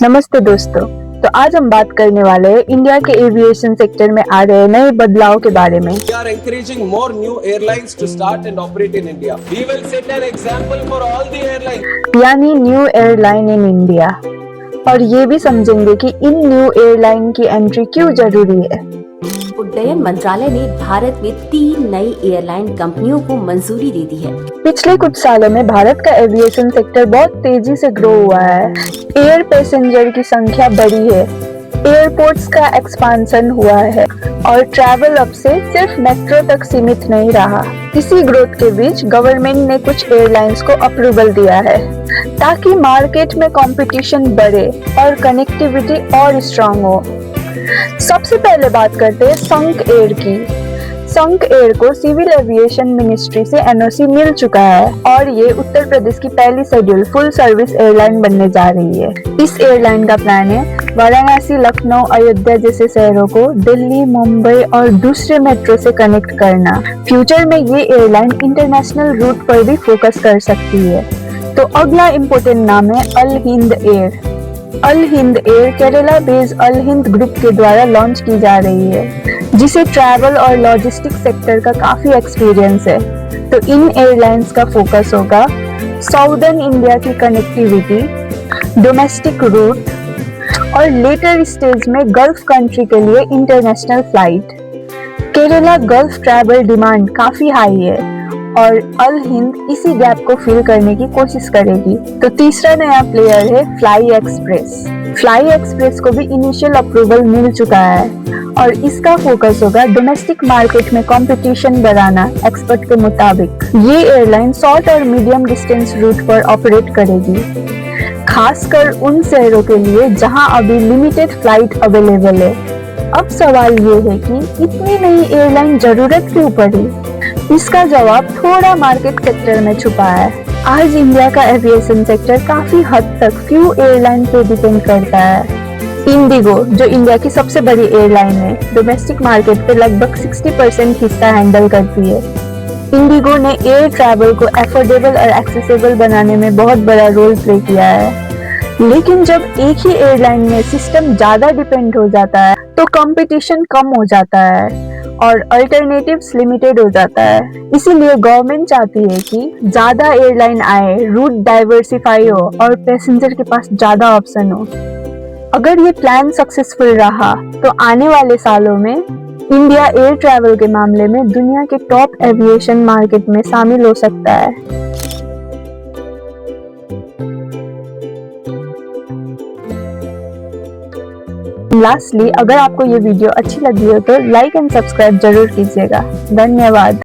नमस्ते दोस्तों। तो आज हम बात करने वाले हैं इंडिया के एविएशन सेक्टर में आ रहे नए बदलाव के बारे में। We are encouraging more new airlines to start and operate in India. We will set an example for all the airlines. यानी न्यू एयरलाइन इन इंडिया। और ये भी समझेंगे कि इन न्यू एयरलाइन की एंट्री क्यों जरूरी है। उड्डयन मंत्रालय ने भारत में 3 नई एयरलाइन कंपनियों को मंजूरी दे दी है। पिछले कुछ सालों में भारत का एविएशन सेक्टर बहुत तेजी से ग्रो हुआ है। एयर पैसेंजर की संख्या बढ़ी है, एयरपोर्ट्स का एक्सपांशन हुआ है और ट्रैवल अब से सिर्फ मेट्रो तक सीमित नहीं रहा। इसी ग्रोथ के बीच गवर्नमेंट ने कुछ एयरलाइंस को अप्रूवल दिया है ताकि मार्केट में कंपटीशन बढ़े और कनेक्टिविटी और स्ट्रांग हो। सबसे पहले बात करते हैं संक एयर की। संक एयर को सिविल एविएशन मिनिस्ट्री से एनओसी मिल चुका है और ये उत्तर प्रदेश की पहली शेड्यूल फुल सर्विस एयरलाइन बनने जा रही है। इस एयरलाइन का प्लान है वाराणसी, लखनऊ, अयोध्या जैसे शहरों को दिल्ली, मुंबई और दूसरे मेट्रो से कनेक्ट करना। फ्यूचर में ये एयरलाइन इंटरनेशनल रूट पर भी फोकस कर सकती है। तो अगला इम्पोर्टेंट नाम है अल हिंद एयर। अल हिंद एयर केरला बेस्ड अल हिंद ग्रुप के द्वारा लॉन्च की जा रही है, जिसे ट्रैवल और लॉजिस्टिक सेक्टर का काफी एक्सपीरियंस है। तो इन एयरलाइंस का फोकस होगा साउदर्न इंडिया की कनेक्टिविटी, डोमेस्टिक रूट और लेटर स्टेज में गल्फ कंट्री के लिए international flight. Kerala gulf travel demand काफी हाई है और अल हिंद इसी गैप को फिल करने की कोशिश करेगी। तो तीसरा नया प्लेयर है फ्लाई एक्सप्रेस। फ्लाई एक्सप्रेस को भी इनिशियल अप्रूवल मिल चुका है और इसका फोकस होगा डोमेस्टिक मार्केट में कंपटीशन बढ़ाना। एक्सपर्ट के मुताबिक ये एयरलाइन शॉर्ट और मीडियम डिस्टेंस रूट पर ऑपरेट करेगी, खासकर उन शहरों के लिए जहां अभी लिमिटेड फ्लाइट अवेलेबल है। अब सवाल ये है कि इतनी नई एयरलाइन जरूरत क्यों पड़ी? इसका जवाब थोड़ा मार्केट सेक्टर में छुपा है। आज इंडिया का एविएशन सेक्टर काफी हद तक फ्यू एयरलाइन पे डिपेंड करता है। इंडिगो, जो इंडिया की सबसे बड़ी एयरलाइन है, डोमेस्टिक मार्केट पे लगभग 60% हिस्सा हैंडल करती है। इंडिगो ने एयर ट्रैवल को एफोर्डेबल और एक्सेसिबल बनाने में बहुत बड़ा रोल प्ले किया है। लेकिन जब एक ही एयरलाइन में सिस्टम ज्यादा डिपेंड हो जाता है तो कंपटीशन कम हो जाता है और अल्टरनेटिव्स लिमिटेड हो जाता है। इसीलिए गवर्नमेंट चाहती है कि ज्यादा एयरलाइन आए, रूट डाइवर्सिफाई हो और पैसेंजर के पास ज्यादा ऑप्शन हो। अगर ये प्लान सक्सेसफुल रहा तो आने वाले सालों में इंडिया एयर ट्रैवल के मामले में दुनिया के टॉप एविएशन मार्केट में शामिल हो सकता है। लास्टली, अगर आपको ये वीडियो अच्छी लगी हो तो लाइक एंड सब्सक्राइब जरूर कीजिएगा। धन्यवाद।